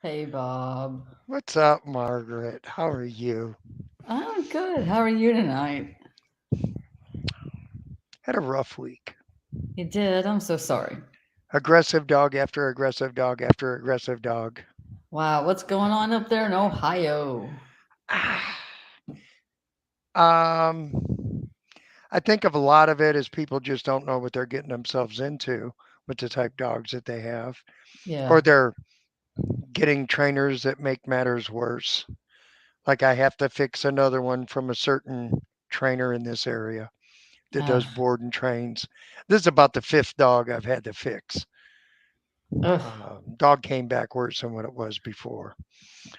Hey, Bob. What's up, Margaret? How are you? I'm good. How are you tonight? Had a rough week. You did? I'm so sorry. Aggressive dog after aggressive dog after aggressive dog. Wow, what's going on up there in Ohio? um, I think of a lot of it as people just don't know what they're getting themselves into with the type dogs that they have, or Yeah. they're getting trainers that make matters worse. Like I have to fix another one from a certain trainer in this area that Uh, does board and trains. This is about the fifth dog I've had to fix. ugh, Dog came back worse than what it was before.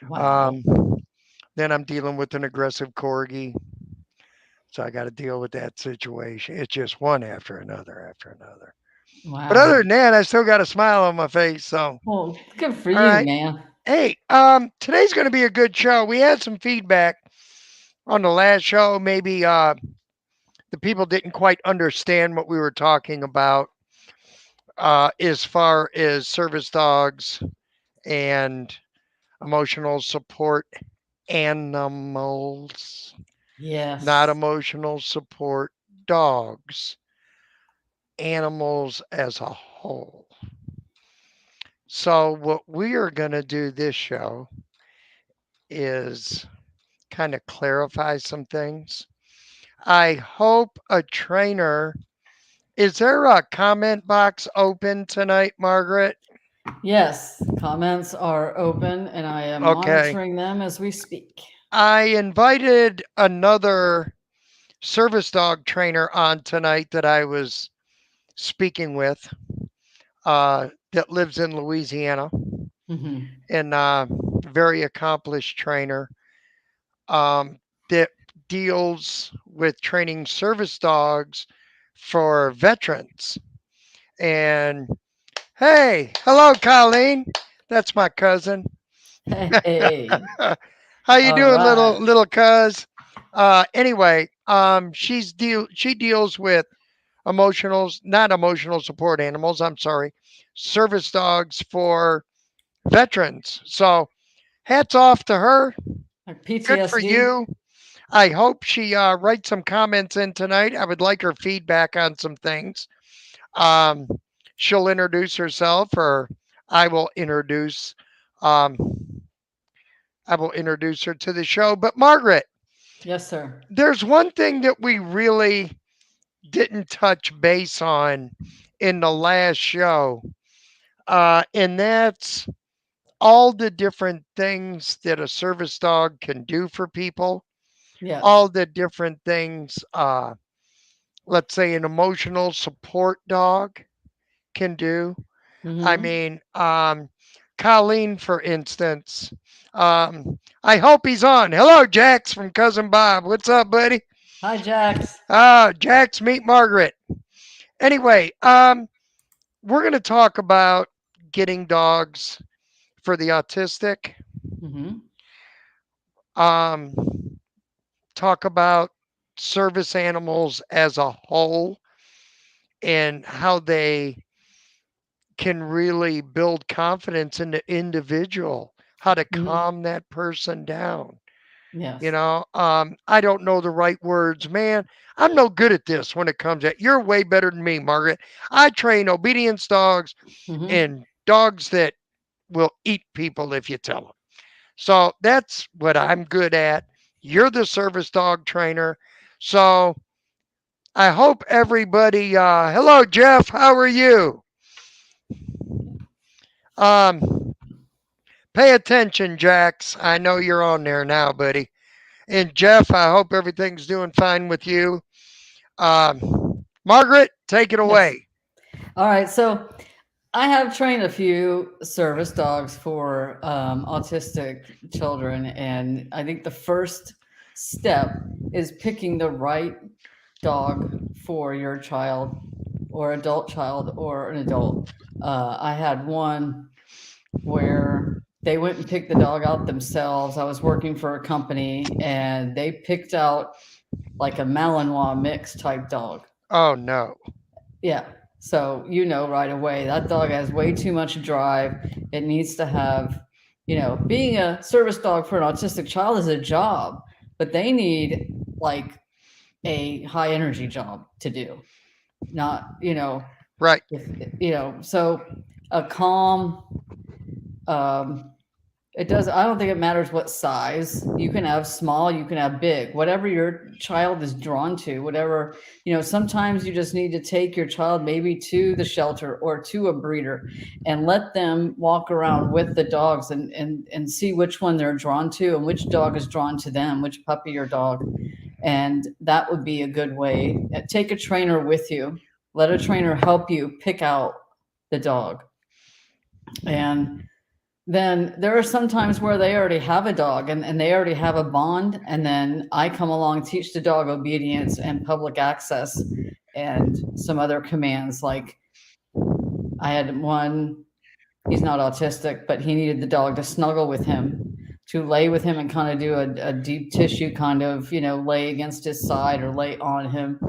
wow. Um, then I'm dealing with an aggressive corgi, so I got to deal with that situation. It's just one after another after another. But other Wow. than that, I still got a smile on my face. So, Well, good for all you, right. man. Hey, today's going to be a good show. We had some feedback on the last show. Maybe the people didn't quite understand what we were talking about as far as service dogs and emotional support animals, not Yes. emotional support dogs, animals as a whole. So, what we are going to do this show is kind of clarify some things. I hope a trainer. Is there a comment box open tonight, Margaret? Yes. Comments are open and I am Okay. monitoring them as we speak. I invited another service dog trainer on tonight that I was speaking with that lives in Louisiana Hmm. and very accomplished trainer that deals with training service dogs for veterans. And hey, hello, Colleen. That's my cousin. Hey. How you All doing, right. little cuz? Anyway, she deals with emotionals, not emotional support animals. I'm sorry, service dogs for veterans. So hats off to her. Like Good for PTSD? you. I hope she writes some comments in tonight. I would like her feedback on some things. Um, she'll introduce herself, or I will introduce. Um, I will introduce her to the show. But Margaret, Yes, sir. there's one thing that we really didn't touch base on in the last show, and that's all the different things that a service dog can do for people, Yes. all the different things, let's say, an emotional support dog can do. I Hmm. mean, Colleen, for instance, I hope he's on. Hello, Jax from Cousin Bob. What's up, buddy? Hi, Jax. Jax, meet Margaret. Anyway, we're going to talk about getting dogs for the autistic. Hmm. Um, talk about service animals as a whole and how they can really build confidence in the individual, how to Hmm. calm that person down. Yes. I don't know the right words, man. I'm no good at this when it comes at you're way better than me, Margaret. I train obedience dogs Hmm. and dogs that will eat people if you tell them. So that's what I'm good at. You're the service dog trainer. So I hope everybody, hello, Jeff. How are you? Um, Pay attention, Jax. I know you're on there now, buddy. And Jeff, I hope everything's doing fine with you. Margaret, take it Yes. away. All right. So I have trained a few service dogs for autistic children, and I think the first step is picking the right dog for your child or adult child or an adult. I had one where they went and picked the dog out themselves. I was working for a company and they picked out like a Malinois mix type dog. Oh, no. Yeah. So you know right away that dog has way too much drive. It needs to have Being a service dog for an autistic child is a job, but they need like a high energy job to do, not, Right. so a calm, um, it does. I don't think it matters what size. You can have small, you can have big, whatever your child is drawn to, whatever, sometimes you just need to take your child maybe to the shelter or to a breeder and let them walk around with the dogs and see which one they're drawn to and which dog is drawn to them, which puppy or dog. And that would be a good way. Take a trainer with you. Let a trainer help you pick out the dog. And then there are some times where they already have a dog and they already have a bond. And then I come along, teach the dog obedience and public access and some other commands. Like I had one, he's not autistic, but he needed the dog to snuggle with him, to lay with him and kind of do a deep tissue kind of, lay against his side or lay on him.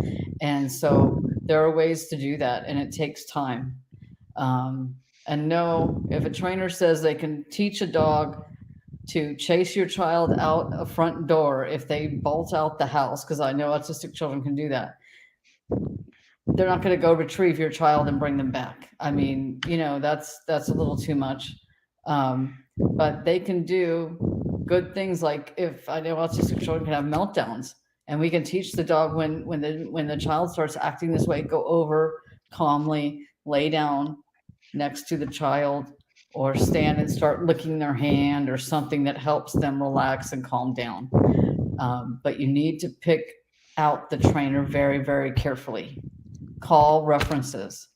And so there are ways to do that, and it takes time. And no, if a trainer says they can teach a dog to chase your child out a front door if they bolt out the house, because I know autistic children can do that, they're not going to go retrieve your child and bring them back. I mean, that's a little too much. But they can do good things, like if I know autistic children can have meltdowns, and we can teach the dog when the child starts acting this way, go over calmly, lay down next to the child, or stand and start licking their hand or something that helps them relax and calm down. But you need to pick out the trainer very, very carefully. Call references.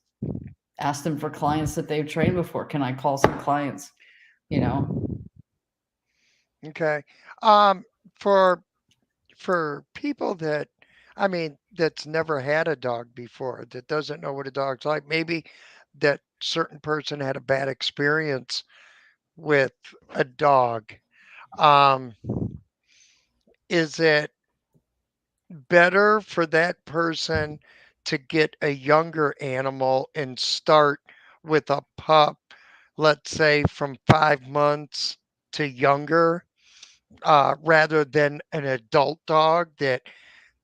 Ask them for clients that they've trained before. Can I call some clients? Okay. For people that, I mean, that's never had a dog before, that doesn't know what a dog's like, maybe that certain person had a bad experience with a dog. Um, is it better for that person to get a younger animal and start with a pup, let's say from 5 months to younger, rather than an adult dog that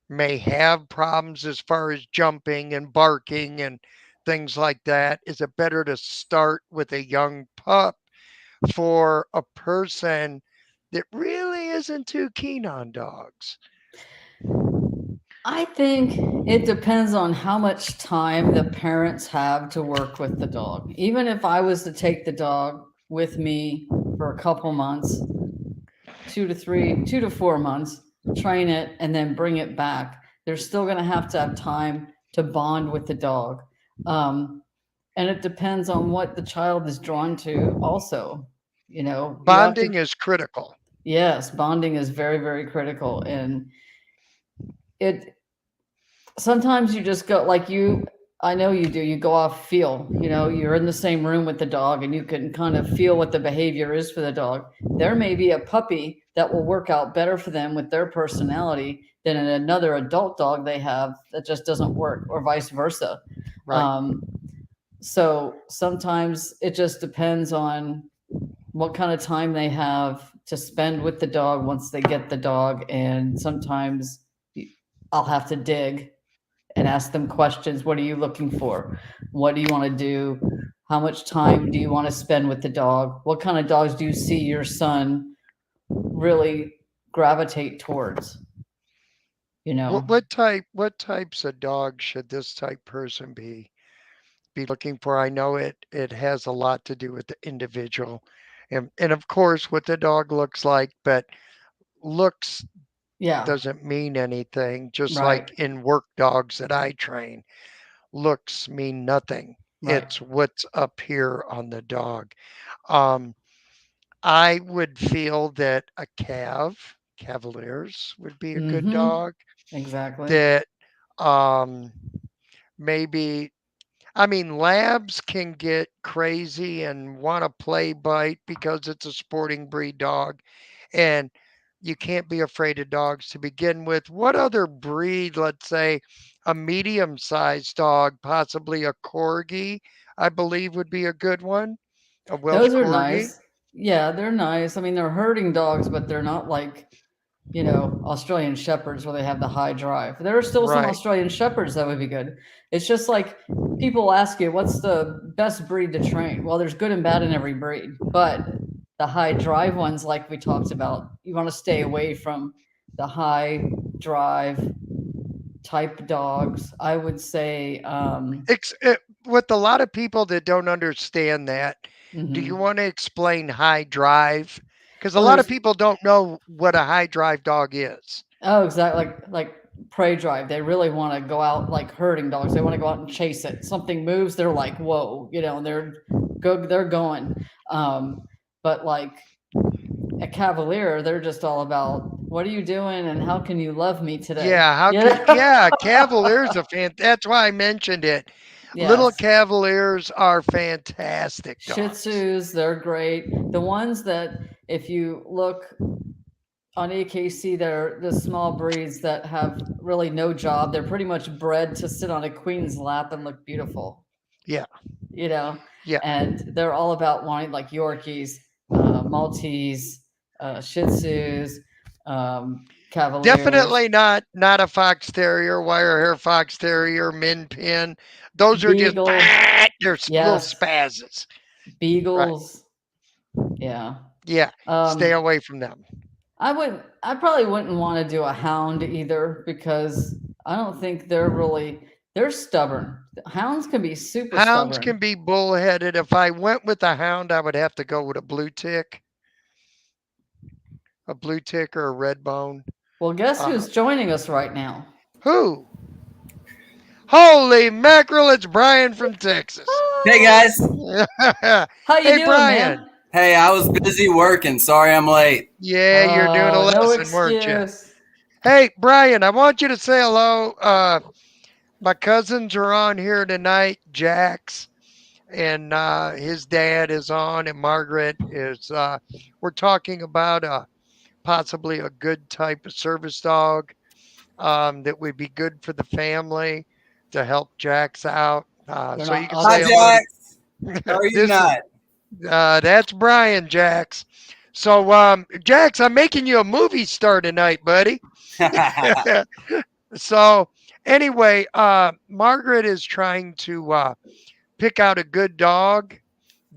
may have problems as far as jumping and barking and things like that? Is it better to start with a young pup for a person that really isn't too keen on dogs? I think it depends on how much time the parents have to work with the dog. Even if I was to take the dog with me for a couple months, 2 to 4 months, train it, and then bring it back, they're still going to have time to bond with the dog. And it depends on what the child is drawn to also. You have to, Bonding is critical. yes, bonding is very, very critical. And it, sometimes you just go like I know you do, you go off feel, you're in the same room with the dog and you can kind of feel what the behavior is for the dog. There may be a puppy that will work out better for them with their personality than another adult dog they have that just doesn't work, or vice versa. Right. So sometimes it just depends on what kind of time they have to spend with the dog once they get the dog. And sometimes I'll have to dig and ask them questions. What are you looking for? What do you want to do? How much time do you want to spend with the dog? What kind of dogs do you see your son really gravitate towards? What types of dogs should this type person be looking for? I know it has a lot to do with the individual, and of course what the dog looks like, but looks Yeah, doesn't mean anything. Just right, like in work dogs that I train, looks mean nothing. right. It's what's up here on the dog. Um, I would feel that a Cavaliers would be a good Mm-hmm. dog Exactly. that, um, maybe, I mean, labs can get crazy and want to play bite because it's a sporting breed dog, and you can't be afraid of dogs to begin with. What other breed, let's say a medium sized dog, possibly a corgi, I believe would be a good one, a Welsh Those are corgi? nice. Yeah, they're nice. I mean, they're herding dogs, but they're not like, Australian Shepherds where they have the high drive. There are still some Right. Australian Shepherds that would be good. It's just like people ask you, what's the best breed to train? Well, there's good and bad in every breed, but the high drive ones, like we talked about, you want to stay away from the high drive type dogs. I would say, With a lot of people that don't understand that, do you mhm. want to explain high drive? Because a Well, lot of there's people don't know what a high drive dog is. Oh, exactly. Like prey drive. They really want to go out like herding dogs. They want to go out and chase it. Something moves, they're like, whoa, they're going. But like a cavalier, they're just all about what are you doing and how can you love me today? Yeah, how can Yeah. Cavaliers a that's why I mentioned it. Little Yes. Cavaliers are fantastic Shih dogs. Tzus, they're great. The ones that if you look on AKC, they're the small breeds that have really no job. They're pretty much bred to sit on a queen's lap and look beautiful, Yeah, you know, yeah. and they're all about wanting like Yorkies, Maltese, Shih Tzus, Cavaliers, Definitely not a fox terrier, wire hair fox terrier, min pin. Those are just Beagle, they're little yes, spazzes. Right. Beagles, yeah. Yeah. Stay Um, away from them. I probably wouldn't want to do a hound either because I don't think they're stubborn. Hounds can be super Hounds stubborn. can be bullheaded. If I went with a hound, I would have to go with a blue tick or a red bone. Well, guess Uh, who's joining us right now? who? Holy mackerel! It's Brian from Texas. Hey guys. How you Hey, doing, Brian. man? Hey, I was busy working. Sorry I'm late. Yeah, you're doing a No lesson, weren't you? excuse. Hey, Brian, I want you to say hello. My cousins are on here tonight, Jax, and his dad is on, and Margaret is. We're talking about possibly a good type of service dog that would be good for the family to help Jax out. They're So you not can say Hi autistic. hello Jax. How to are you this is not? that's Brian, Jax. So Jax, I'm making you a movie star tonight, buddy. So anyway, Margaret is trying to pick out a good dog.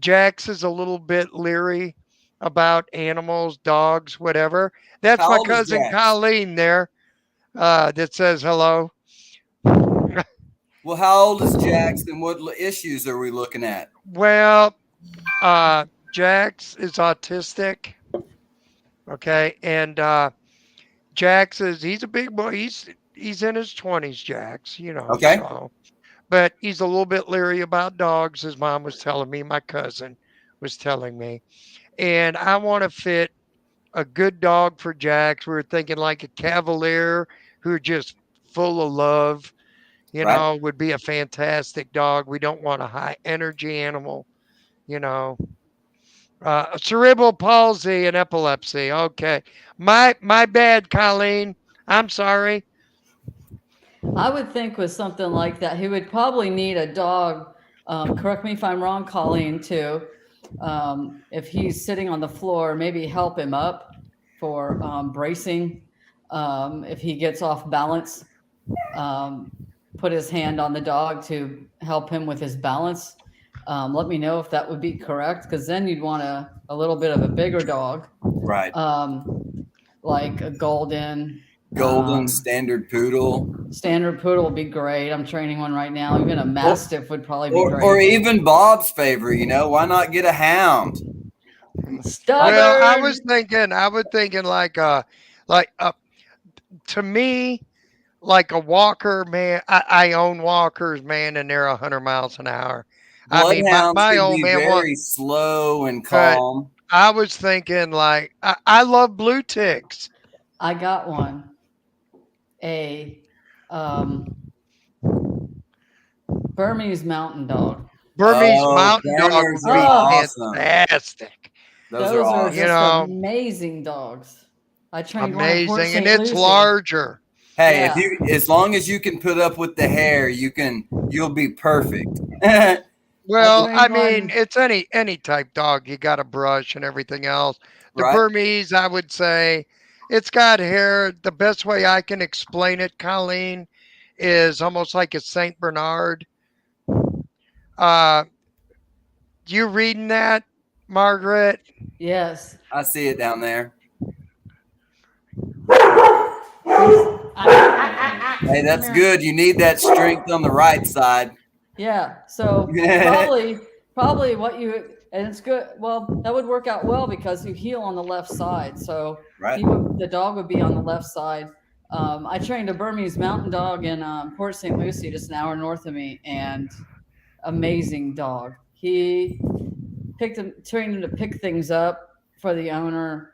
Jax is a little bit leery about animals, dogs, whatever. That's How my old is cousin Jax? Colleen there that says hello. Well, how old is Jax and what issues are we looking at? Well, Jax is autistic. Okay, and Jax he's a big boy. He's in his 20s, Jax. Okay. So but he's a little bit leery about dogs. His mom was telling me, my cousin was telling me, and I want to fit a good dog for Jax. We were thinking like a Cavalier who are just full of love, Right. would be a fantastic dog. We don't want a high energy animal, you know. Cerebral palsy and epilepsy. Okay, my bad, Colleen. I'm sorry. I would think with something like that, he would probably need a dog. Correct me if I'm wrong, Colleen, too. If he's sitting on the floor, maybe help him up for bracing. If he gets off balance, um, put his hand on the dog to help him with his balance. Let me know if that would be correct, because then you'd want a little bit of a bigger dog, Right. like a golden. Golden standard poodle. Standard poodle would be great. I'm training one right now. Even a Or, mastiff would probably be or great. even Bob's favorite, why not get a hound? Well, I Stubborn. was thinking like to me, like a walker, man. I own walkers, man, and they're 100 miles an hour. I mean, Bloodhounds my can old be man very slow and but calm. I was thinking like I love blue ticks. I got one. A Burmese mountain dog. Burmese Oh, mountain dog Berners would are be Oh, awesome. fantastic. Those are those are You awesome. just know, amazing dogs. I trained one in Port amazing, and St. it's Lucie. larger. Hey, if Yeah. you as long as you can put up with the hair, you'll be perfect. Well, trained I mean, one. it's any type dog. You got to brush and everything else. The Right? Burmese, I would say, it's got hair. The best way I can explain it, Colleen, is almost like a Saint Bernard. Uh, you reading that, Margaret? Yes. I see it down there. Hey, that's Come here. good. You need that strength on the right side. Yeah. So probably what you and it's good. Well, that would work out well because you heal on the left side. So Right. the dog would be on the left side. I trained a Burmese mountain dog in Port St. Lucie, just an hour north of me, and amazing dog. He trained him to pick things up for the owner,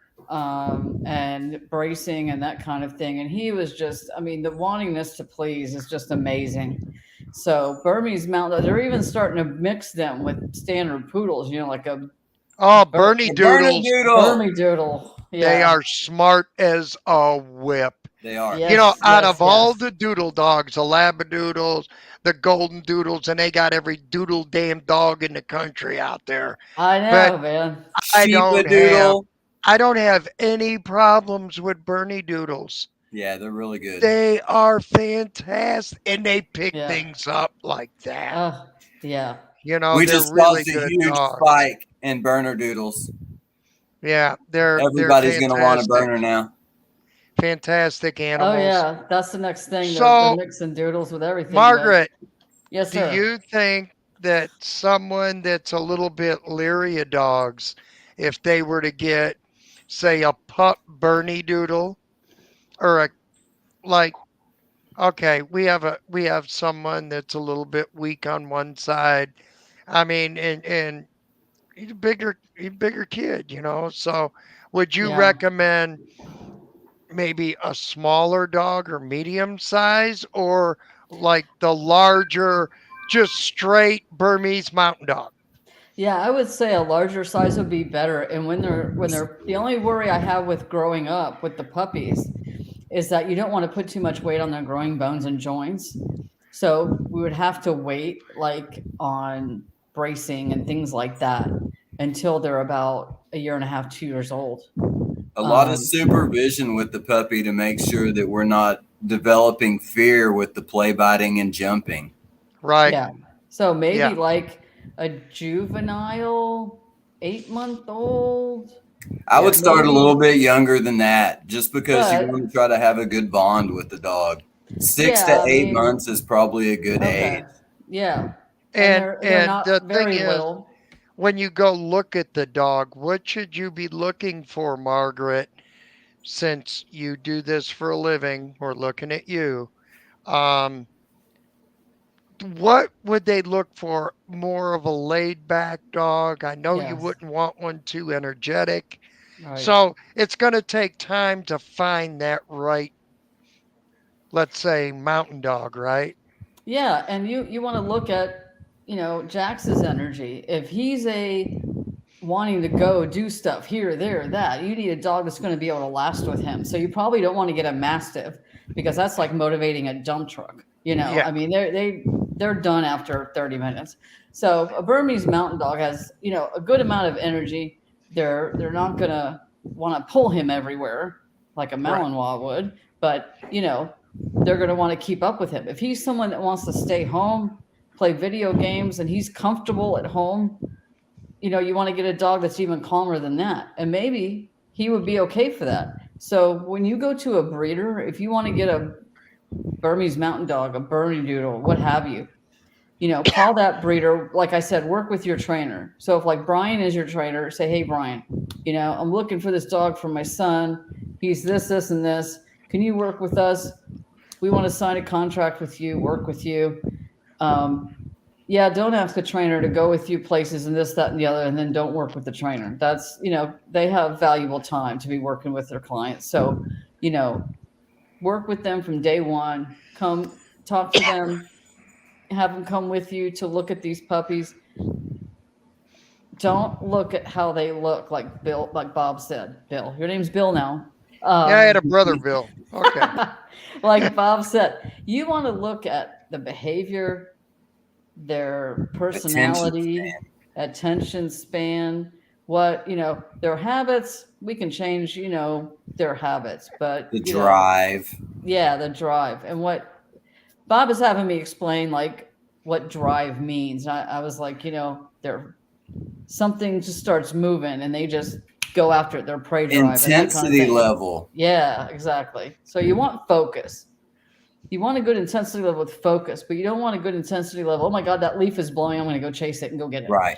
and bracing and that kind of thing. And he was just, I mean, the wantingness to please is just amazing. So Burmese Mountain, they're even starting to mix them with standard poodles, like a Oh, Bernie Burning Doodles. Doodle. Burmese doodle. Yeah. They are smart as a whip. They are. Yes, You know, out yes, of all yes. the doodle dogs, the Labradoodles, the Golden Doodles, and they got every doodle damn dog in the country out there. I But know, man. I Shiba don't have Doodle. I don't have any problems with Bernie Doodles. Yeah, they're really good. They are fantastic, and they pick Yeah. things up like that. Yeah. You know, We they're just really caused a good huge dogs. spike in burner doodles. Yeah, they're Everybody's going to want a fantastic. burner now. Fantastic Oh animals. yeah, that's the next thing. They're So, mixing doodles with everything. but- Margaret, yes, do sir. you think that someone that's a little bit leery of dogs, if they were to get, say, a pup Bernie Doodle, or a like, okay, we have someone that's a little bit weak on one side. I mean, and he's a bigger kid, So, would you Yeah. recommend maybe a smaller dog or medium size, or like the larger, just straight Burmese mountain dog? Yeah, I would say a larger size would be better. And when they're the only worry I have with growing up with the puppies is that you don't want to put too much weight on their growing bones and joints. So we would have to wait like on bracing and things like that until they're about a year and a half, 2 years old. A lot of Um, supervision with the puppy to make sure that we're not developing fear with the play biting and jumping. Right. Yeah. So maybe Yeah. like a juvenile 8-month-old. I would Yeah, start a maybe. little bit younger than that, just because you But- want to try to have a good bond with the dog. 6 Yeah, to I 8 mean- months is probably a good Okay. age. Yeah. And they're not the thing very is, little. when you go look at the dog, what should you be looking for, Margaret? Since you do this for a living, we're looking at you. What would they look for? More of a laid back dog? I know you Yes. wouldn't want one too energetic. Right. So it's going to take time to find that right, let's say, mountain dog, right? Yeah, and you want to look at, Jax's energy. If he's wanting to go do stuff here, there, that, you need a dog that's going to be able to last with him. So you probably don't want to get a mastiff because that's like motivating a dump truck. Yeah. I mean, they're done after 30 minutes. So a Burmese mountain dog has, a good amount of energy. They're not going to want to pull him everywhere like a Malinois would, but they're going to want to keep up with him. If he's someone that wants to stay home, play video games, and he's comfortable at home, you want to get a dog that's even calmer than that. And maybe he would be okay for that. So when you go to a breeder, if you want to get a Burmese mountain dog, a Bernedoodle, what have you, call that breeder. Like I said, work with your trainer. So if like Brian is your trainer, say, hey, Brian, I'm looking for this dog for my son. He's this, this, and this. Can you work with us? We want to sign a contract with you, work with you. Yeah, don't ask the trainer to go with you places and this, that, and the other, and then don't work with the trainer. That's, they have valuable time to be working with their clients. So, work with them from day one. Come talk to them, have them come with you to look at these puppies. Don't look at how they look, like Bob said. Bill, your name's Bill now. Yeah, I had a brother, Bill. Okay. Like Bob said, you want to look at the behavior, their Attention personality, span. attention span, what, their habits. We can change, their habits, but The drive. yeah, the drive. And what Bob is having me explain, like what drive means. I was like, they're something just starts moving and they just go after it, their prey drive and that kind of Intensity thing. level. Yeah, exactly. So you want focus. You want a good intensity level with focus, but you don't want a good intensity level. Oh my God, that leaf is blowing. I'm going to go chase it and go get it. Right.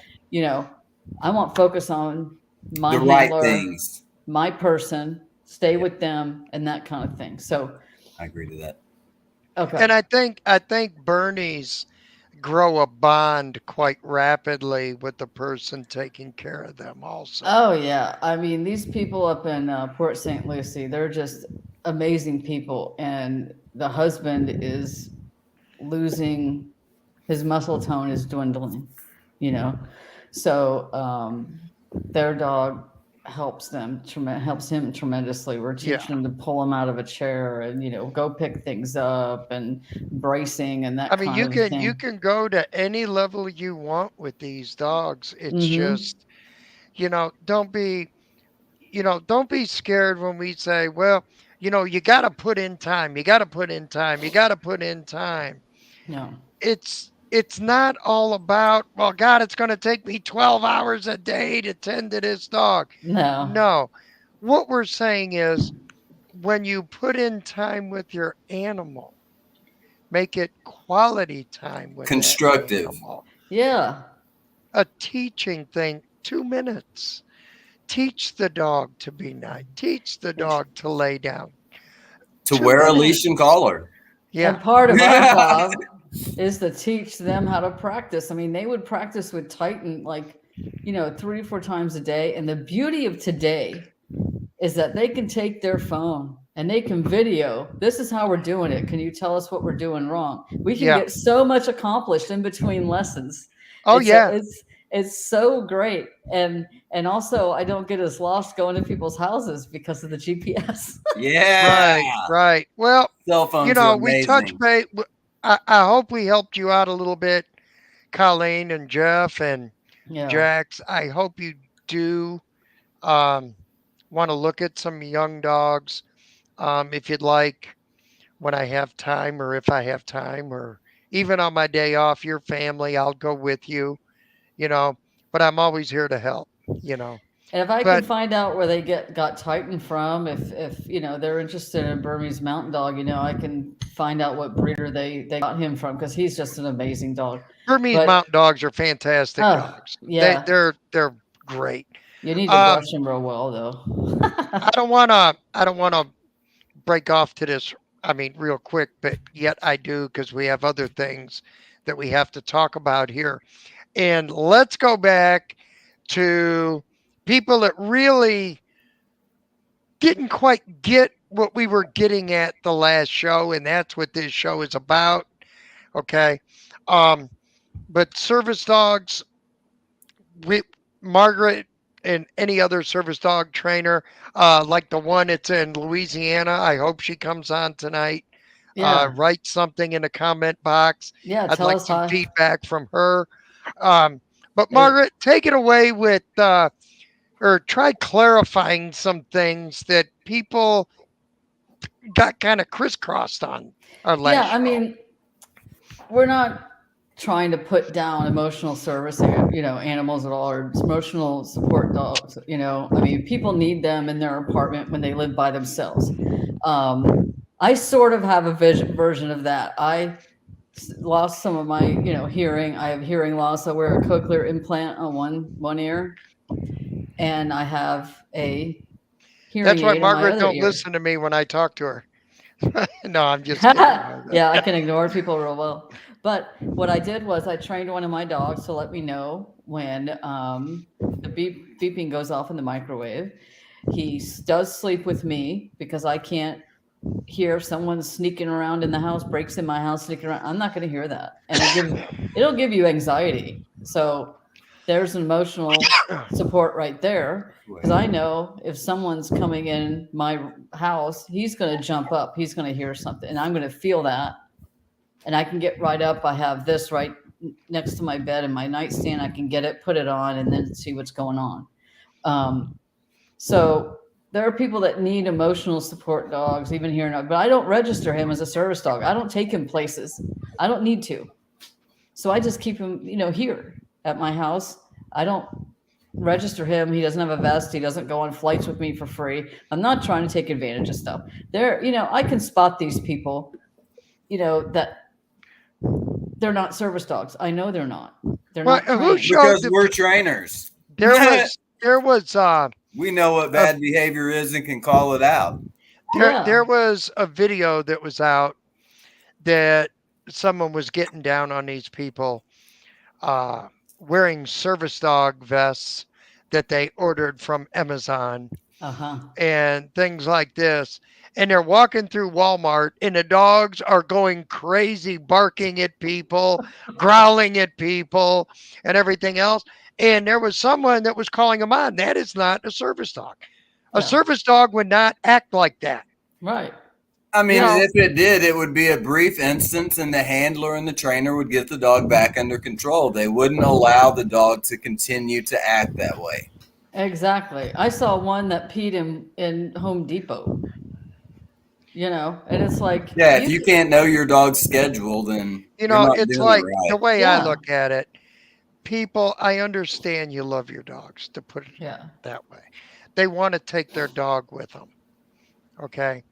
I want focus on my The right handler, things. my person, stay with them, and that kind of thing. So, I agree to that. okay. And I think Bernies grow a bond quite rapidly with the person taking care of them also. Oh yeah, I mean these people up in Port St. Lucie, they're just amazing people, and the husband is losing his muscle tone is dwindling, so their dog helps him tremendously. We're Yeah. teaching them to pull him out of a chair and go pick things up and bracing and that I mean, kind of thing. you can go to any level you want with these dogs. It's Mhm. just, don't be scared when we say, well, you got to put in time. You got to put in time. You got to put in time. No. It's not all about, well, God, it's going to take me 12 hours a day to tend to this dog. No. No. What we're saying is when you put in time with your animal, make it quality time with that Constructive. animal. Yeah. A teaching thing, 2 minutes. Teach the dog to be nice. Teach the dog to lay down. To 2 wear a minutes. leash and collar. Yeah. And part of our job is to teach them how to practice. I mean, they would practice with Titan like, 3 or 4 times a day. And the beauty of today is that they can take their phone and they can video. This is how we're doing it. Can you tell us what we're doing wrong? We can Yeah. get so much accomplished in between lessons. Oh, It's yeah. it's so great. And also I don't get as lost going to people's houses because of the GPS. Yeah. Right. Well, Cell phones are we amazing. touched base. I hope we helped you out a little bit, Colleen and Jeff and Yeah. Jax. I hope you do want to look at some young dogs if you'd like, when I have time, or if I have time, or even on my day off, your family, I'll go with you, but I'm always here to help, And if I can find out where they got Titan from, if they're interested in Burmese Mountain Dog, I can find out what breeder they got him from, because he's just an amazing dog. Burmese Mountain Dogs are fantastic dogs. Yeah, they're great. You need to brush him real well, though. I don't want to break off to this. I mean, real quick, but yet I do, because we have other things that we have to talk about here. And let's go back to people that really didn't quite get what we were getting at the last show, and that's what this show is about. Okay. But service dogs, Margaret and any other service dog trainer, like the one that's in Louisiana, I hope she comes on tonight. Yeah. Write something in the comment box. Yeah, I'd tell like us some hi. feedback from her. But Margaret, take it away with, or try clarifying some things that people got kind of crisscrossed on our last Yeah, I show. mean, we're not trying to put down emotional service, animals at all, or emotional support dogs. I mean, people need them in their apartment when they live by themselves. I sort of have a version of that. I lost some of my, hearing. I have hearing loss. I wear a cochlear implant on one ear, and I have a hearing That's why aid in my Margaret other don't ear. listen to me when I talk to her. No, I'm just kidding. Yeah, I can ignore people real well. But what I did was I trained one of my dogs to let me know when the beeping goes off in the microwave. He does sleep with me because I can't hear if someone's sneaking around in the house, breaks in my house, sneaking around. I'm not going to hear that. And it'll give you anxiety. So there's an emotional support right there, because I know if someone's coming in my house, he's going to jump up. He's going to hear something, and I'm going to feel that. And I can get right up. I have this right next to my bed in my nightstand. I can get it, put it on, and then see what's going on. So there are people that need emotional support dogs, even here. But I don't register him as a service dog. I don't take him places. I don't need to. So I just keep him, here at my house. I don't register him. He doesn't have a vest. He doesn't go on flights with me for free. I'm not trying to take advantage of stuff. I can spot these people, that they're not service dogs. I know they're not. They're Well, not who trained. showed Because the- we're trainers. there was We know what bad behavior is and can call it out. Yeah. there was a video that was out that someone was getting down on these people wearing service dog vests that they ordered from Amazon Uh-huh. and things like this. And they're walking through Walmart and the dogs are going crazy, barking at people, growling at people, and everything else. And there was someone that was calling them on. That is not a service dog. A Yeah. service dog would not act like that. Right. I mean, You know- if it did, it would be a brief instance and the handler and the trainer would get the dog back under control. They wouldn't allow the dog to continue to act that way. Exactly. I saw one that peed in Home Depot. And it's like, Yeah, if you can't know your dog's schedule, then You you're know, not it's doing like it right. the way I Yeah. look at it. People, I understand you love your dogs, to put it yeah. that way. They want to take their dog with them. Okay.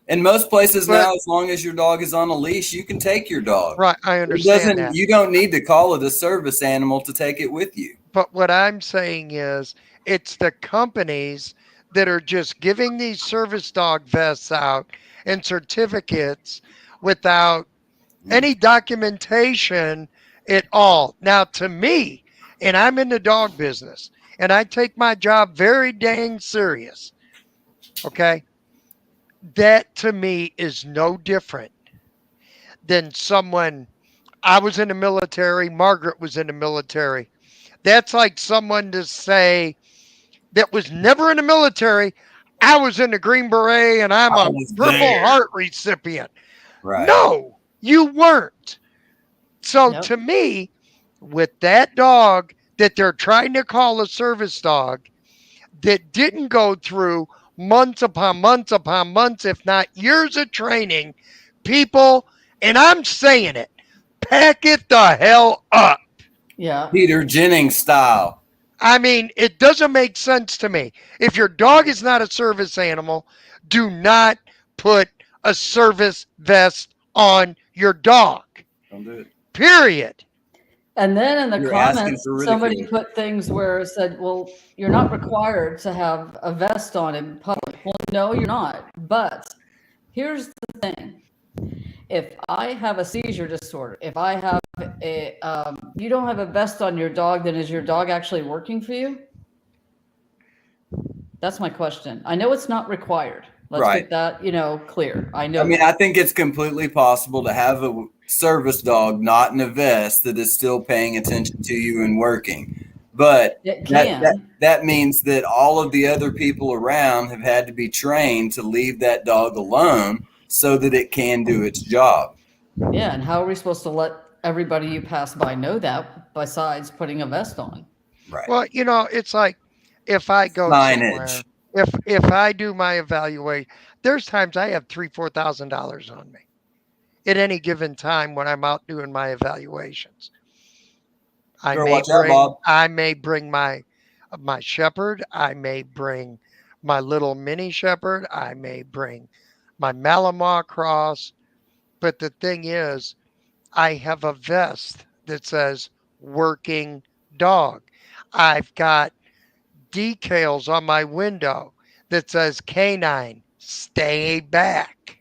In most places But- now, as long as your dog is on a leash, you can take your dog. Right. I It understand doesn't. that. You don't need to call it a service animal to take it with you. But what I'm saying is, it's the companies that are just giving these service dog vests out and certificates without any documentation at all. Now, to me, and I'm in the dog business, and I take my job very dang serious. Okay. That to me is no different than someone. I was in the military, Margaret was in the military. That's like someone to say that was never in the military, I was in the Green Beret and I'm I a was Purple there. Heart recipient. Right. No, you weren't. So Nope. to me, with that dog that they're trying to call a service dog that didn't go through months upon months upon months, if not years of training, people, and I'm saying it, pack it the hell up. Yeah. Peter Jennings style. I mean, it doesn't make sense to me. If your dog is not a service animal, do not put a service vest on your dog. Don't do it. Period. And then in the You're asking comments, for somebody ridicule. put things where it said, well, you're not required to have a vest on in public. Well, no, you're not. But here's the thing. If I have a seizure disorder, if I have you don't have a vest on your dog, then is your dog actually working for you? That's my question. I know it's not required. Let's Right. get that, clear. I know. I mean, I think it's completely possible to have a service dog not in a vest that is still paying attention to you and working. But it can. that means that all of the other people around have had to be trained to leave that dog alone so that it can do its job. Yeah, and how are we supposed to let everybody you pass by know that besides putting a vest on? Right. Well, it's like if I go somewhere, Signage. if I do my evaluation, there's times I have $3,000-$4,000 on me at any given time when I'm out doing my evaluations. Better watch out, Bob. I may bring my shepherd. I may bring my little mini shepherd. I may bring my Malinois cross. But the thing is, I have a vest that says working dog. I've got decals on my window that says canine, stay back.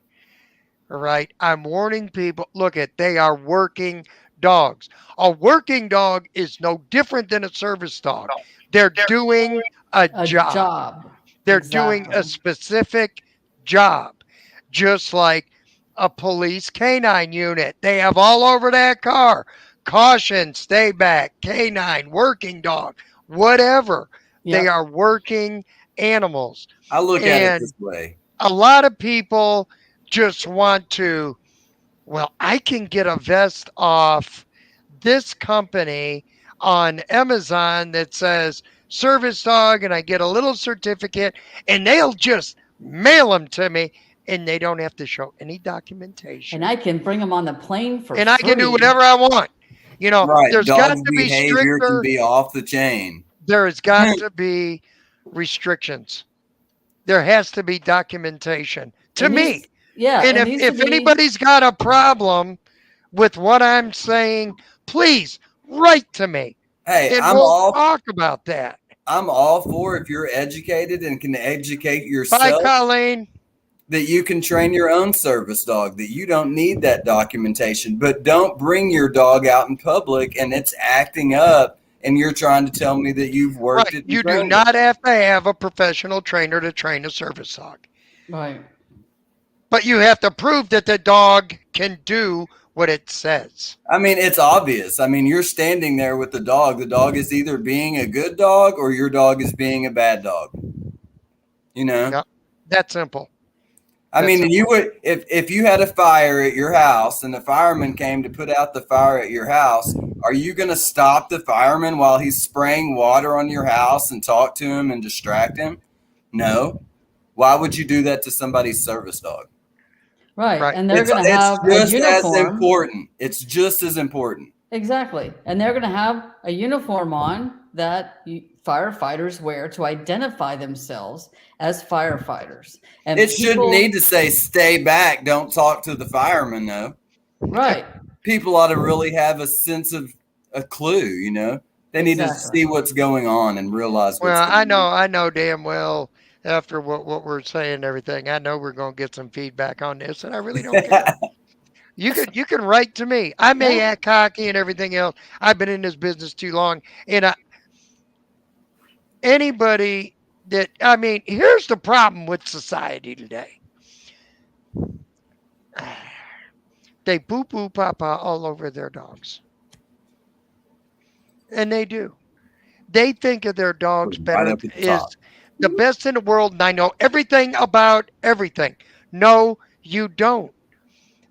All right. I'm warning people, look at, they are working dogs. A working dog is no different than a service dog. They're doing a A job. job. They're doing a Exactly. specific job, just like a police canine unit. They have all over that car, caution, stay back, canine, working dog, whatever. They Yep. are working animals. I look at it And- this way. A lot of people just want to, well, I can get a vest off this company on Amazon that says service dog, and I get a little certificate, and they'll just mail them to me, and they don't have to show any documentation. And I can bring them on the plane for And I free. can do whatever I want. You know, Right. there's got Dog's to be behavior stricter. can be off the chain. There has got to be restrictions. There has to be documentation. To It me, needs- yeah. and it needs to if be- anybody's got a problem with what I'm saying, please write to me, Hey, and I'm we'll all talk about that. I'm all for if you're educated and can educate Bye, yourself Colleen. that you can train your own service dog, that you don't need that documentation. But don't bring your dog out in public and it's acting up and you're trying to tell me that you've worked Right. it. and You do trained not have to have a professional trainer to train a service dog, right. but you have to prove that the dog can do what it says. I mean, it's obvious. I mean, you're standing there with the dog. The dog is either being a good dog or your dog is being a bad dog. You know? Yep. That simple. I mean, That's you would if you had a fire at your house and the fireman came to put out the fire at your house, are you going to stop the fireman while he's spraying water on your house and talk to him and distract him? No. Why would you do that to somebody's service dog? Right. Right. And they're It's going to have a just as uniform. important. It's just as important. Exactly. And they're going to have a uniform on that firefighters wear to identify themselves as firefighters. And It shouldn't need to say stay back, don't talk to the fireman, though. Right. People ought to really have a sense of a clue, you know? They need to Exactly. see what's going on and realize what's Well, going on. I know damn well after what we're saying and everything, I know we're going to get some feedback on this, and I really don't care. You can write to me. I may Yeah. act cocky and everything else. I've been in this business too long, and anybody that here's the problem with society today. They poo poo papa all over their dogs, and they do. They think of their dogs Right better up at the is top. the best in the world, and I know everything about everything. No, you don't.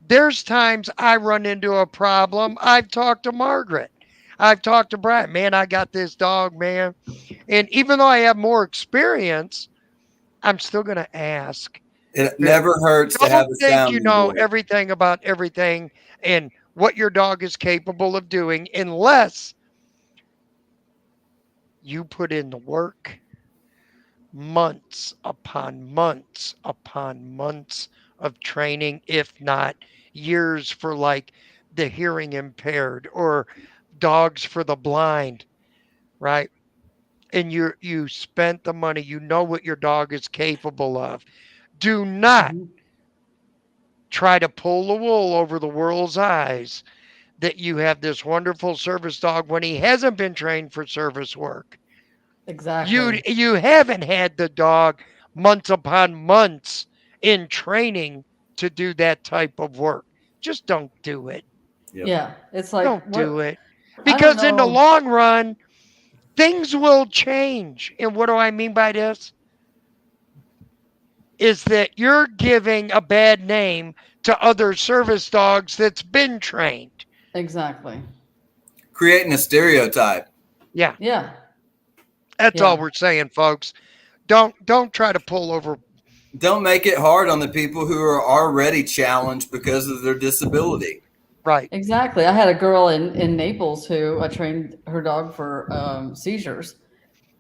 There's times I run into a problem. I've talked to Margaret. I've talked to Brian. Man, I got this dog, man. And even though I have more experience, I'm still going to ask. It never hurts to have Don't a think you sounding know board. everything about everything and what your dog is capable of doing unless you put in the work, months upon months upon months of training, if not years for like the hearing impaired or dogs for the blind, right? And you spent the money, you know what your dog is capable of. Do not Mhm. try to pull the wool over the world's eyes that you have this wonderful service dog when he hasn't been trained for service work. Exactly. You haven't had the dog months upon months in training to do that type of work. Just don't do it. Yep. Yeah. It's like, Don't do what- it. I don't Because in the know. long run, things will change. And what do I mean by this? Is that you're giving a bad name to other service dogs that's been trained. Exactly. Creating a stereotype. Yeah, Yeah. that's Yeah. all we're saying, folks. Don't try to pull over. Don't make it hard on the people who are already challenged because of their disability. Right. Exactly. I had a girl in Naples who I trained her dog for seizures.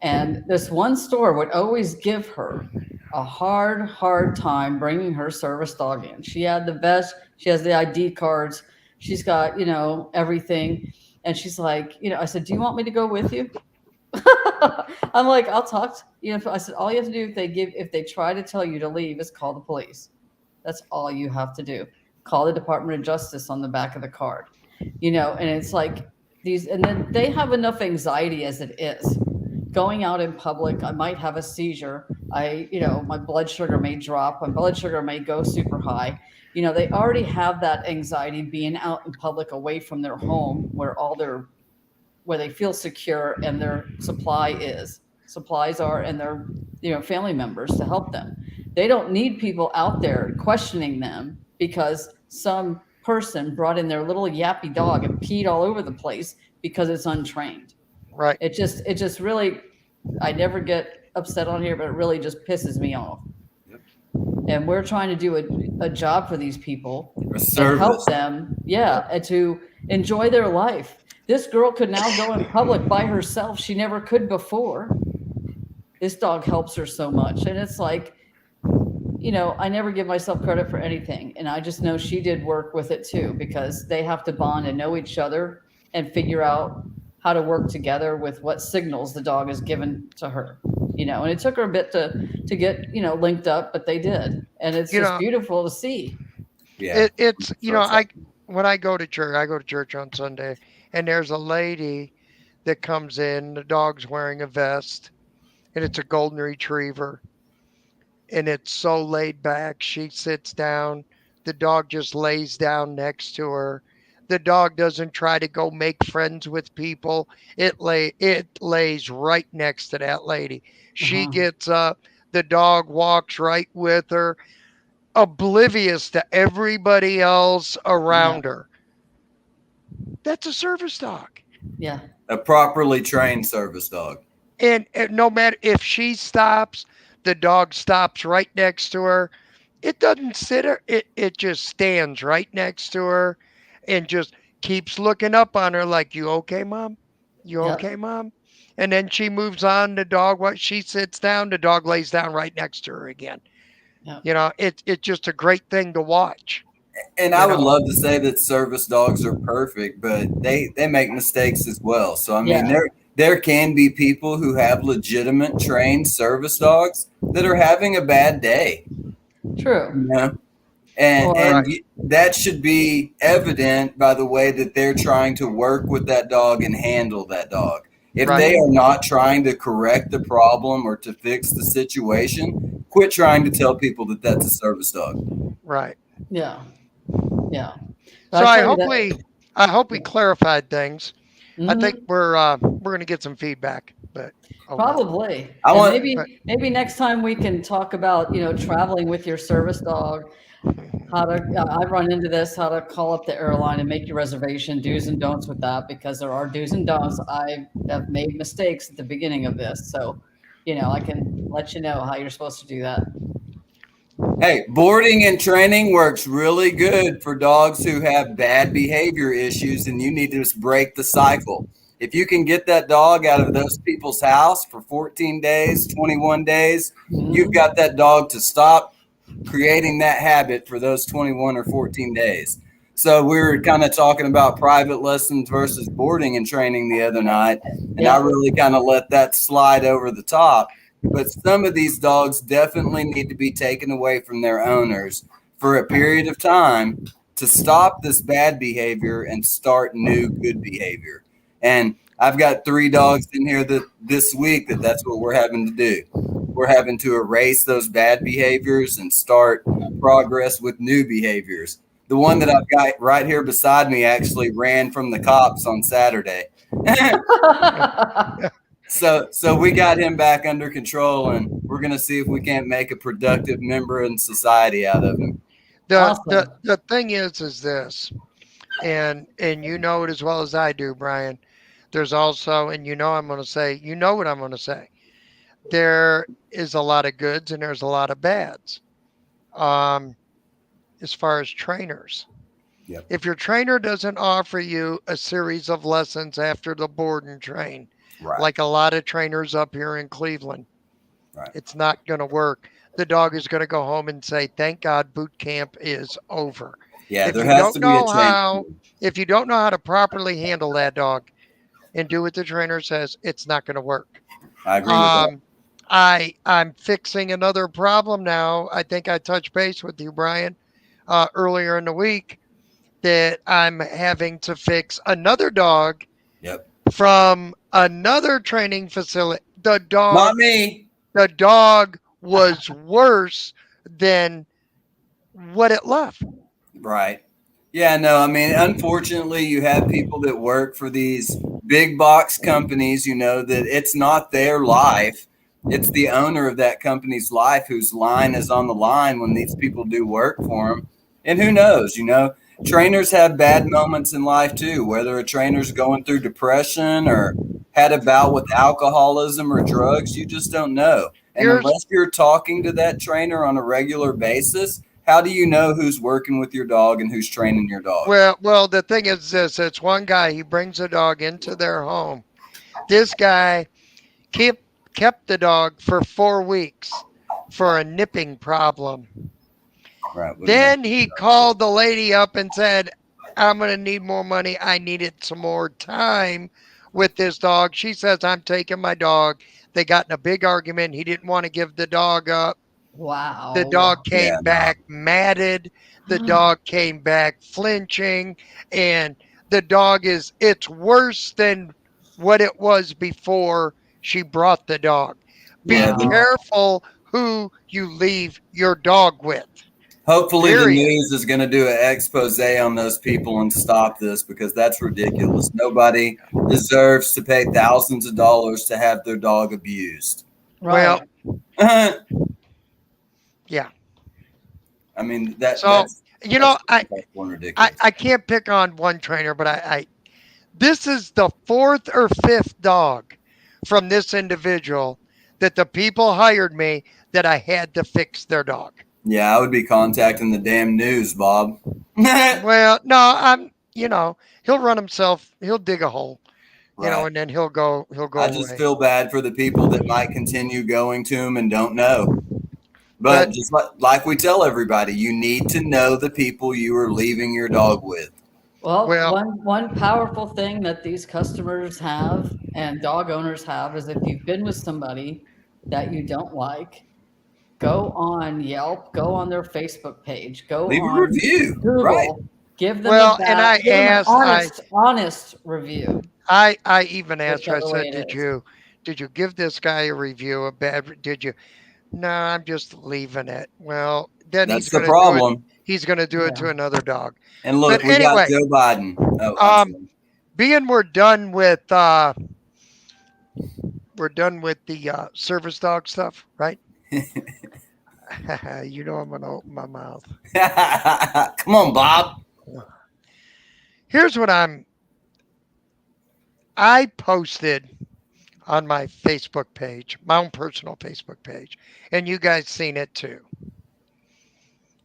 And this one store would always give her a hard time bringing her service dog in. She had the vest, she has the ID cards, she's got, everything. And she's like, I said, do you want me to go with you? I'm like, I'll talk. I said, all you have to do if they try to tell you to leave is call the police. That's all you have to do. Call the Department of Justice on the back of the card, and it's like and then they have enough anxiety as it is. Going out in public, I might have a seizure. My blood sugar may drop. My blood sugar may go super high. They already have that anxiety being out in public away from their home where they feel secure and their supplies are and their family members to help them. They don't need people out there questioning them because some person brought in their little yappy dog and peed all over the place because it's untrained. Right. It just really, I never get upset on here, but it really just pisses me off. Yep. And we're trying to do a job for these people Or and service. help them, yeah, and to enjoy their life. This girl could now go in public by herself. She never could before. This dog helps her so much. And it's like, you know, I never give myself credit for anything. And I just know she did work with it too, because they have to bond and know each other and figure out how to work together with what signals the dog is given to her, you know. And it took her a bit to get, you know, linked up, but they did. And it's just beautiful to see. Yeah. It's, you know, when I go to church on Sunday, and there's a lady that comes in, the dog's wearing a vest, and it's a golden retriever, and it's so laid back. She sits down, the dog just lays down next to her. The dog doesn't try to go make friends with people. It lays right next to that lady. She gets up, the dog walks right with her, oblivious to everybody else around her. That's a service dog. Yeah. A properly trained service dog. And no matter if she stops, the dog stops right next to her. It doesn't sit her. It just stands right next to her and just keeps looking up on her like, you okay, Mom? You okay, Mom? And then she moves on. The dog, she sits down, the dog lays down right next to her again. Yep. You know, it's just a great thing to watch. And I would love to say that service dogs are perfect, but they make mistakes as well. So I mean, there can be people who have legitimate trained service dogs that are having a bad day. True. You know? And that should be evident by the way that they're trying to work with that dog and handle that dog. If they are not trying to correct the problem or to fix the situation, quit trying to tell people that that's a service dog. Right. Yeah. Yeah. So I hope we clarified things. I think we're going to get some feedback, but probably. Maybe next time we can talk about, you know, traveling with your service dog. I run into this, how to call up the airline and make your reservation, do's and don'ts with that, because there are do's and don'ts. I have made mistakes at the beginning of this. So, you know, I can let you know how you're supposed to do that. Hey, boarding and training works really good for dogs who have bad behavior issues, and you need to just break the cycle. If you can get that dog out of those people's house for 14 days, 21 days, you've got that dog to stop creating that habit for those 21 or 14 days. So we were kind of talking about private lessons versus boarding and training the other night, and I really kind of let that slide over the top. But some of these dogs definitely need to be taken away from their owners for a period of time to stop this bad behavior and start new good behavior. And I've got 3 dogs in here this week that's what we're having to do. We're having to erase those bad behaviors and start progress with new behaviors. The one that I've got right here beside me actually ran from the cops on Saturday. So we got him back under control, and we're going to see if we can't make a productive member in society out of him. The thing is this, and you know it as well as I do, Brian. There's also, and you know what I'm going to say. There is a lot of goods and there's a lot of bads. As far as trainers. Yep. If your trainer doesn't offer you a series of lessons after the board and train, like a lot of trainers up here in Cleveland, it's not going to work. The dog is going to go home and say, thank God boot camp is over. Yeah, there has to be a trainer. If you don't know how to properly handle that dog and do what the trainer says, it's not going to work. I agree with that. I'm fixing another problem now. I think I touched base with you, Brian, earlier in the week, that I'm having to fix another dog from another training facility. The dog, not me. The dog was worse than what it left. Right. Yeah, no, I mean, unfortunately, you have people that work for these big box companies, you know, that it's not their life. It's the owner of that company's life whose line is on the line when these people do work for them. And who knows, you know, trainers have bad moments in life too, whether a trainer's going through depression or had a bout with alcoholism or drugs, you just don't know. And Here's unless you're talking to that trainer on a regular basis, how do you know who's working with your dog and who's training your dog? well, the thing is this: it's one guy. He brings a dog into their home. This guy kept the dog for 4 weeks for a nipping problem. Right. What do you Then he called the lady up and said, I'm going to need more money. I needed some more time with this dog. She says, I'm taking my dog. They got in a big argument. He didn't want to give the dog up. Wow. The dog came Yeah, no. back matted. The dog came back flinching. And the dog it's worse than what it was before she brought the dog. Be Yeah, Wow. careful who you leave your dog with. Hopefully the Period. news is going to do an expose on those people and stop this, because that's ridiculous. Nobody deserves to pay thousands of dollars to have their dog abused. Well, I yeah. mean, So, that's you know, that's ridiculous. I can't pick on one trainer, but this is the 4th or 5th dog from this individual that the people hired me that I had to fix their dog. Yeah, I would be contacting the damn news, Bob. Well, no, he'll run himself, he'll dig a hole, Right. and then he'll go I just away. feel bad for the people that might continue going to him and don't know. But just like we tell everybody, you need to know the people you are leaving your dog with. Well, Well- one powerful thing that these customers have and dog owners have is if you've been with somebody that you don't like, go on Yelp, go on their Facebook page, go Leave a on review, Google, right? give them Well, a and I give them an asked- honest review. I even asked her, I Whichever way said, it did you give this guy a review, a bad, did you? No, I'm just leaving it. Well, then That's he's the going to do it. problem. He's going to do it Yeah. to another dog. And look, But we anyway, got Joe Biden. Oh, I'm sorry. Being we're done with the service dog stuff, right? You know I'm gonna open my mouth. Come on, Bob. Here's what I posted on my Facebook page, my own personal Facebook page, and you guys seen it too.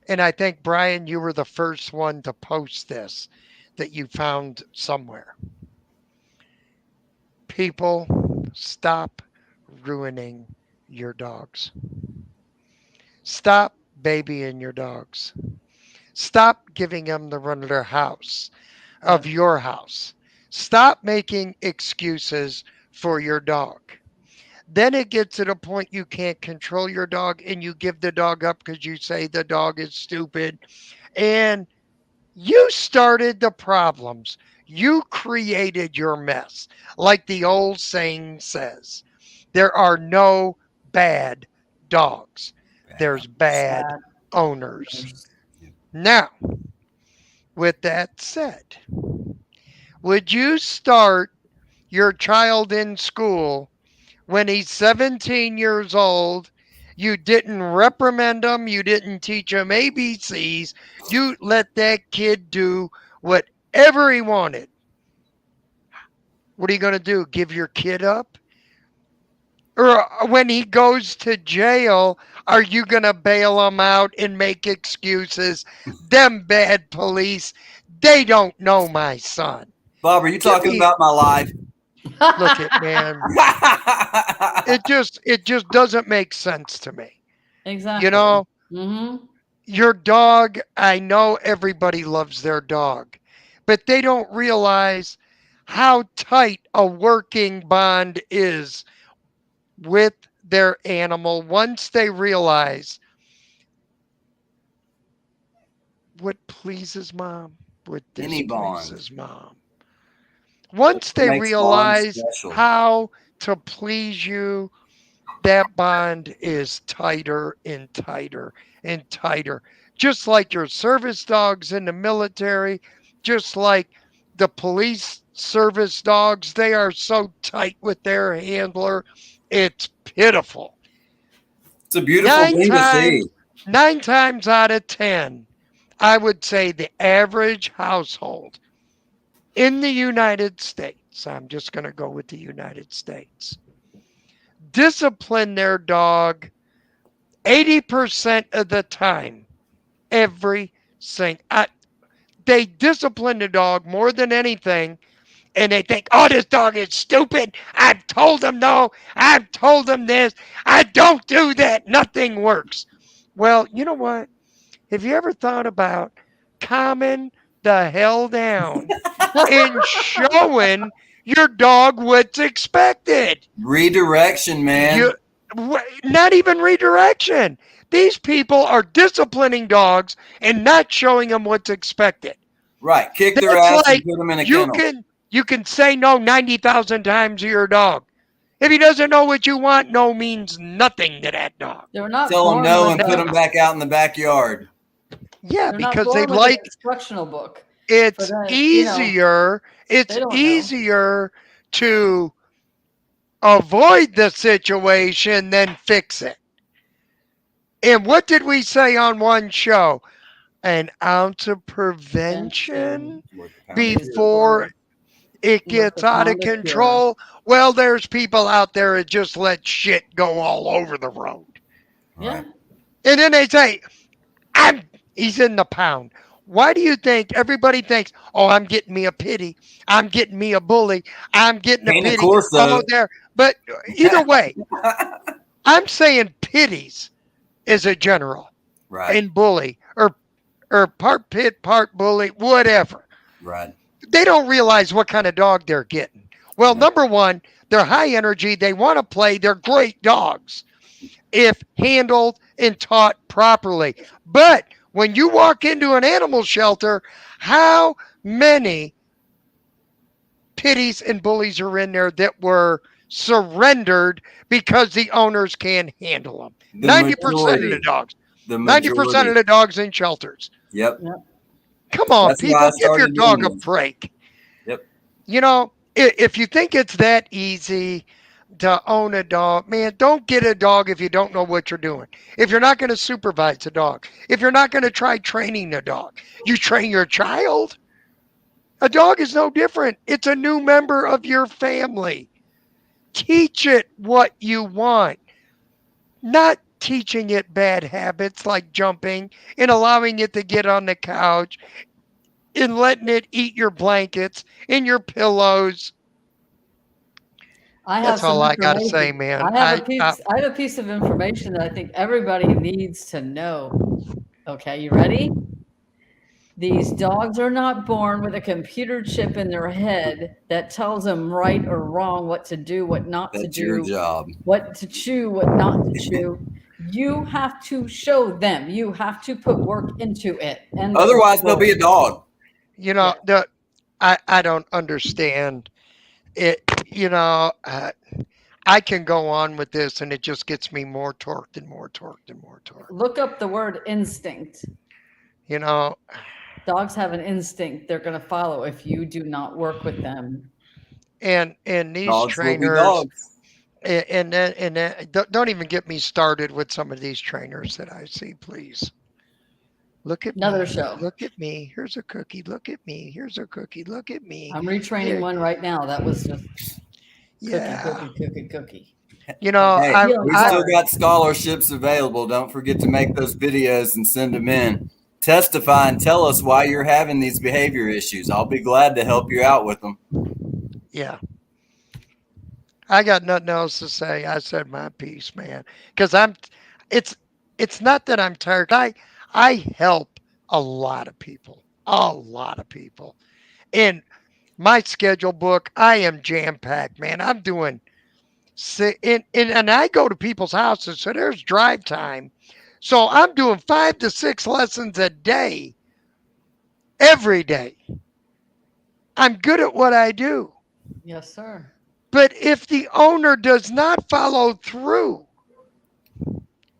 And I think, Brian, you were the first one to post this that you found somewhere. People, stop ruining your dogs. Stop babying your dogs. Stop giving them the run of their house, of your house. Stop making excuses for your dog. Then it gets to the point you can't control your dog and you give the dog up because you say the dog is stupid. And you started the problems. You created your mess. Like the old saying says, there are no bad dogs. There's bad owners. Now, with that said, would you start your child in school when he's 17 years old? You didn't reprimand him. You didn't teach him ABCs. You let that kid do whatever he wanted. What are you going to do? Give your kid up? Or when he goes to jail, are you going to bail him out and make excuses? Them bad police, they don't know my son. Bob, are you talking about my life? Look at man. It just doesn't make sense to me. Exactly. You know, Mm-hmm. your dog, I know everybody loves their dog, but they don't realize how tight a working bond is with their animal once they realize what pleases mom, what Any bond. displeases mom. Once they Makes bonds realize special. how to please you, that bond is tighter and tighter and tighter. Just like your service dogs in the military, just like the police service dogs, they are so tight with their handler. It's pitiful. It's a beautiful thing to see. 9 times out of 10, I would say the average household in the United States, I'm just going to go with the United States, discipline their dog 80% of the time. Every single, they discipline the dog more than anything, and they think, oh, this dog is stupid. I've told them no. I've told them this. I don't do that. Nothing works. Well, you know what? Have you ever thought about calming the hell down and showing your dog what's expected? Redirection, man. You, not even redirection. These people are disciplining dogs and not showing them what's expected. Right. Kick their That's ass like and put them in a you kennel. can say no 90,000 times to your dog. If he doesn't know what you want, no means nothing to that dog. They're not Tell them born no with and put a- them back out in the backyard. Yeah, they're not because they born with like an instructional book. it's But, easier. It's they don't know. easier to avoid the situation than fix it. And what did we say on one show? An ounce of prevention before it gets out of control. Well, there's people out there that just let shit go all over the road. Yeah. And then they say, he's in the pound. Why do you think everybody thinks, oh, I'm getting me a pity. I'm getting me a bully. I'm getting a Cane pity. Corso. Oh, there. But either way, I'm saying pities is a general Right. and bully or part pit, part bully, whatever. Right. They don't realize what kind of dog they're getting. Well, Yeah. number one, they're high energy. They want to play. They're great dogs if handled and taught properly. But when you walk into an animal shelter, how many pities and bullies are in there that were surrendered because the owners can't handle them? 90% of the dogs. The 90% of the dogs in shelters. Yep. Come on, That's why people, I give your started dog doing a this. break. Yep. You know, if you think it's that easy to own a dog, man, don't get a dog if you don't know what you're doing. If you're not going to supervise a dog, if you're not going to try training a dog, you train your child. A dog is no different. It's a new member of your family. Teach it what you want, not teaching it bad habits like jumping and allowing it to get on the couch and letting it eat your blankets and your pillows. That's all I got to say, man. I have a piece of information that I think everybody needs to know. Okay, you ready? These dogs are not born with a computer chip in their head that tells them right or wrong, what to do, what not That's to your do, job. what to chew, what not to chew. You have to show them. You have to put work into it. And Otherwise, they'll be a dog. You know, I don't understand it. You know, I can go on with this and it just gets me more torqued and more torqued and more torqued. Look up the word instinct. You know, dogs have an instinct they're going to follow if you do not work with them. And these Dogs trainers, will be dogs. and don't even get me started with some of these trainers that I see, please. Look at Another me. show. Look at me. Here's a cookie. Look at me. Here's a cookie. Look at me. I'm retraining Here. one right now. That was just Yeah. cookie. You know, Hey, we I- still got scholarships available. Don't forget to make those videos and send them in. Testify and tell us why you're having these behavior issues. I'll be glad to help you out with them. yeah. I got nothing else to say. I said my piece, man. Because it's not that I'm tired. I help a lot of people. In my schedule book, I am jam-packed, man. I'm doing and I go to people's houses, so there's drive time. So I'm doing 5 to 6 lessons a day, every day. I'm good at what I do. Yes, sir. But if the owner does not follow through,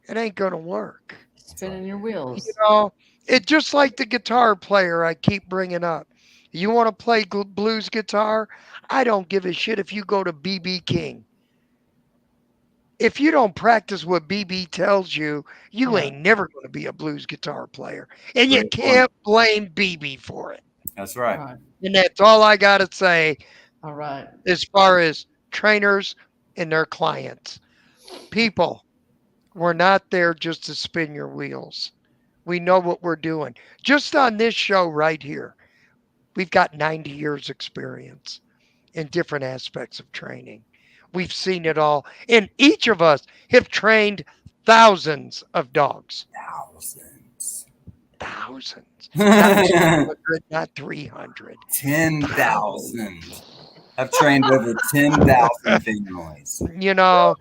it ain't going to work. Spinning your wheels. You know, it's just like the guitar player I keep bringing up. You want to play blues guitar? I don't give a shit if you go to B.B. King. if you don't practice what BB tells you, you Yeah. ain't never going to be a blues guitar player. And you Great point. can't blame BB for it. That's All right. right. And that's all I got to say All right. as far as trainers and their clients. People, we're not there just to spin your wheels. We know what we're doing. Just on this show right here, we've got 90 years experience in different aspects of training. We've seen it all. And each of us have trained thousands of dogs. Thousands. Thousands. Not 200, not 300. 10,000. I've trained over 10,000 families. You know,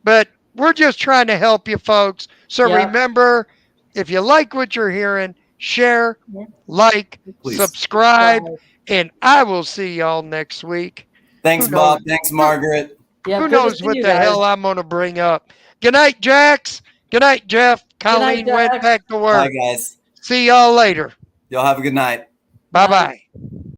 but we're just trying to help you folks. So Yeah. remember, if you like what you're hearing, share, Yeah. like, Please. subscribe, and I will see y'all next week. Thanks, Who Bob. knows? Thanks, Margaret. Yeah. Who good to knows see what you the guys. hell I'm going to bring up. Good night, Jax. Good night, Jeff. night, Colleen went Jax. back to Bye, work. guys. See y'all later. Y'all have a good night. Bye Bye. bye.